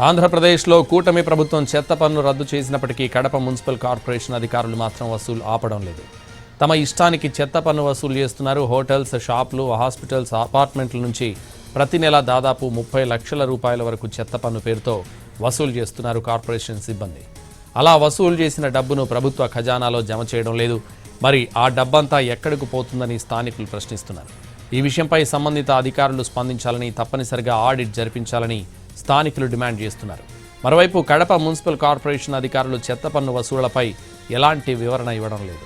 ఆంధ్రప్రదేశ్లో కూటమి ప్రభుత్వం చెత్త పన్ను రద్దు చేసినప్పటికీ కడప మున్సిపల్ కార్పొరేషన్ అధికారులు మాత్రం వసూలు ఆపడం లేదు. తమ ఇష్టానికి చెత్త పన్ను వసూలు చేస్తున్నారు. హోటల్స్, షాపులు, హాస్పిటల్స్, అపార్ట్మెంట్ల నుంచి ప్రతి నెల దాదాపు 30 లక్షల రూపాయల వరకు చెత్త పన్ను పేరుతో వసూలు చేస్తున్నారు కార్పొరేషన్ సిబ్బంది. అలా వసూలు చేసిన డబ్బును ప్రభుత్వ ఖజానాలో జమ చేయడం లేదు. మరి ఆ డబ్బంతా ఎక్కడికి పోతుందని స్థానికులు ప్రశ్నిస్తున్నారు. ఈ విషయంపై సంబంధిత అధికారులు స్పందించాలని, తప్పనిసరిగా ఆడిట్ జరిపించాలని స్థానికులు డిమాండ్ చేస్తున్నారు. మరోవైపు కడప మున్సిపల్ కార్పొరేషన్ అధికారులు చెత్త పన్ను వసూళ్లపై ఎలాంటి వివరణ ఇవ్వడం లేదు.